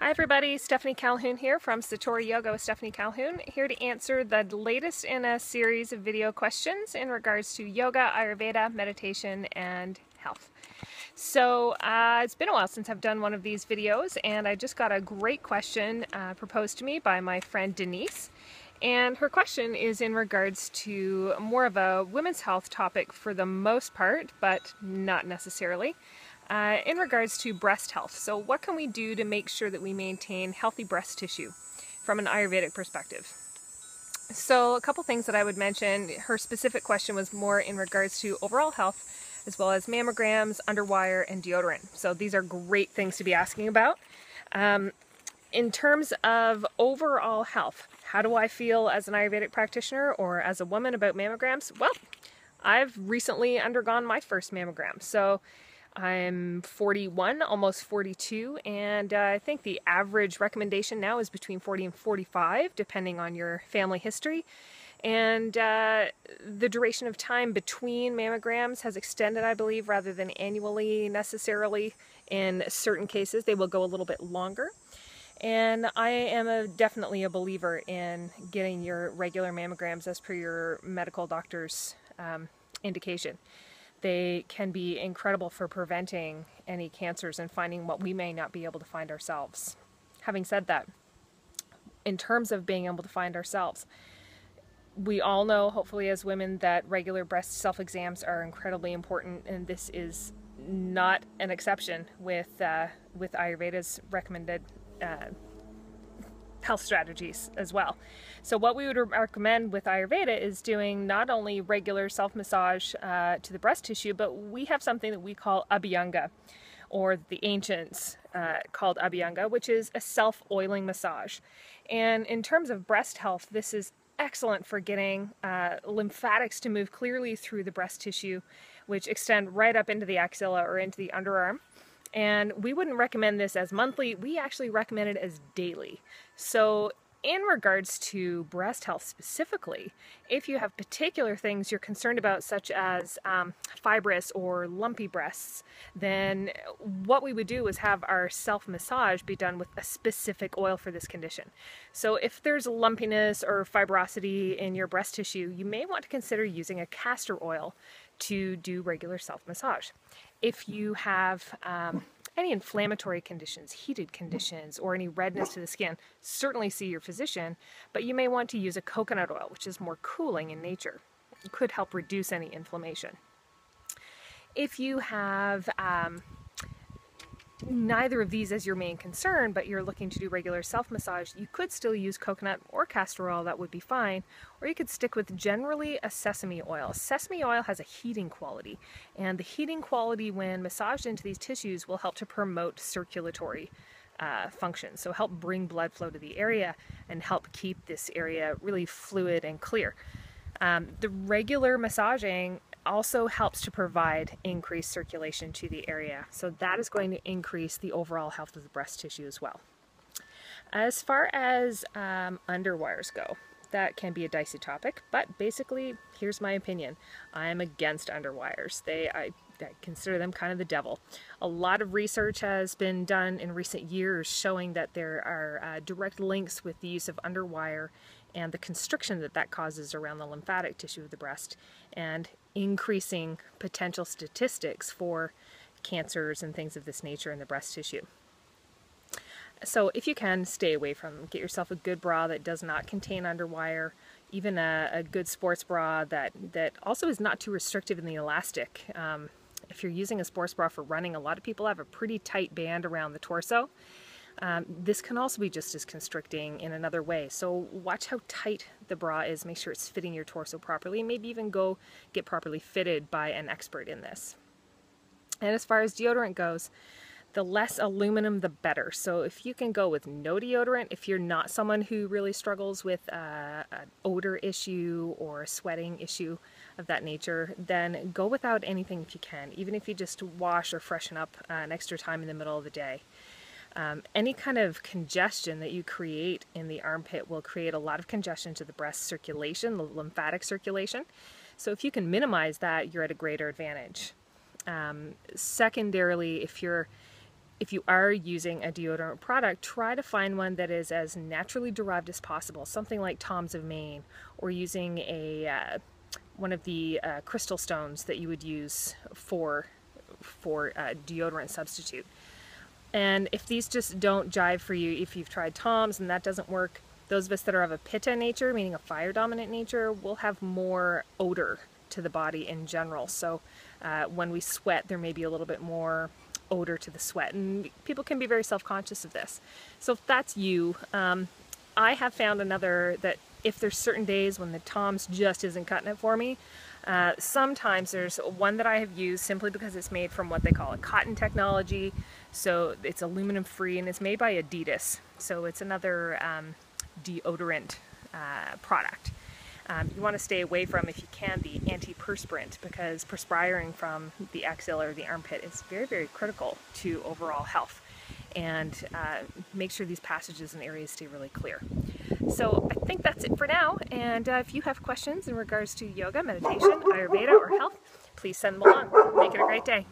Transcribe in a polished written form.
Hi everybody, Stephanie Calhoun here from Satori Yoga with Stephanie Calhoun, here to answer the latest in a series of video questions in regards to yoga, Ayurveda, meditation, and health. So it's been a while since I've done one of these videos, and I just got a great question proposed to me by my friend Denise. And her question is in regards to more of a women's health topic for the most part, but not necessarily. In regards to breast health. So what can we do to make sure that we maintain healthy breast tissue from an Ayurvedic perspective? So a couple things that I would mention. Her specific question was more in regards to overall health, as well as mammograms, underwire, and deodorant. So these are great things to be asking about. In terms of overall health, how do I feel as an Ayurvedic practitioner or as a woman about mammograms? Well, I've recently undergone my first mammogram. So I'm 41, almost 42, and I think the average recommendation now is between 40 and 45, depending on your family history. And the duration of time between mammograms has extended, I believe, rather than annually necessarily. In certain cases, they will go a little bit longer. And I am definitely a believer in getting your regular mammograms as per your medical doctor's indication. They can be incredible for preventing any cancers and finding what we may not be able to find ourselves. Having said that, in terms of being able to find ourselves, we all know, hopefully as women, that regular breast self-exams are incredibly important, and this is not an exception with Ayurveda's recommended health strategies as well. So what we would recommend with Ayurveda is doing not only regular self-massage to the breast tissue, but we have something that we call Abhyanga, or the ancients called Abhyanga, which is a self-oiling massage. And in terms of breast health, this is excellent for getting lymphatics to move clearly through the breast tissue, which extend right up into the axilla or into the underarm. And we wouldn't recommend this as monthly, we actually recommend it as daily. So in regards to breast health specifically, if you have particular things you're concerned about, such as fibrous or lumpy breasts, then what we would do is have our self-massage be done with a specific oil for this condition. So if there's lumpiness or fibrosity in your breast tissue, you may want to consider using a castor oil to do regular self-massage. If you have any inflammatory conditions, heated conditions, or any redness to the skin, certainly see your physician, but you may want to use a coconut oil, which is more cooling in nature. It could help reduce any inflammation. If you have neither of these as your main concern, but you're looking to do regular self-massage, you could still use coconut or castor oil, that would be fine, or you could stick with generally a sesame oil. Sesame oil has a heating quality, and the heating quality when massaged into these tissues will help to promote circulatory function, so help bring blood flow to the area and help keep this area really fluid and clear. The regular massaging also helps to provide increased circulation to the area, so that is going to increase the overall health of the breast tissue as well. As far as underwires go, that can be a dicey topic, but basically, here's my opinion. I'm against underwires. I consider them kind of the devil. A lot of research has been done in recent years showing that there are direct links with the use of underwire and the constriction that that causes around the lymphatic tissue of the breast, and increasing potential statistics for cancers and things of this nature in the breast tissue. So if you can, stay away from them. Get yourself a good bra that does not contain underwire, even a good sports bra that also is not too restrictive in the elastic. If you're using a sports bra for running, a lot of people have a pretty tight band around the torso. This can also be just as constricting in another way. So watch how tight the bra is, make sure it's fitting your torso properly, and maybe even go get properly fitted by an expert in this. And as far as deodorant goes, the less aluminum the better. So if you can go with no deodorant, if you're not someone who really struggles with an odor issue or a sweating issue of that nature, then go without anything if you can, even if you just wash or freshen up an extra time in the middle of the day. Any kind of congestion that you create in the armpit will create a lot of congestion to the breast circulation, the lymphatic circulation. So if you can minimize that, you're at a greater advantage. Secondarily, if you're if you are using a deodorant product, try to find one that is as naturally derived as possible, something like Tom's of Maine, or using one of the crystal stones that you would use for deodorant substitute. And if these just don't jive for you, if you've tried Tom's and that doesn't work, those of us that are of a pitta nature, meaning a fire dominant nature, will have more odor to the body in general. So when we sweat, there may be a little bit more odor to the sweat, and people can be very self-conscious of this. So if that's you, I have found that if there's certain days when the Tom's just isn't cutting it for me, sometimes there's one that I have used simply because it's made from what they call a cotton technology. So it's aluminum free and it's made by Adidas. So it's another deodorant product. You want to stay away from, if you can, the antiperspirant, because perspiring from the axilla or the armpit is very, very critical to overall health. And make sure these passages and areas stay really clear. So I think that's it for now. And if you have questions in regards to yoga, meditation, Ayurveda, or health, please send them along. Make it a great day.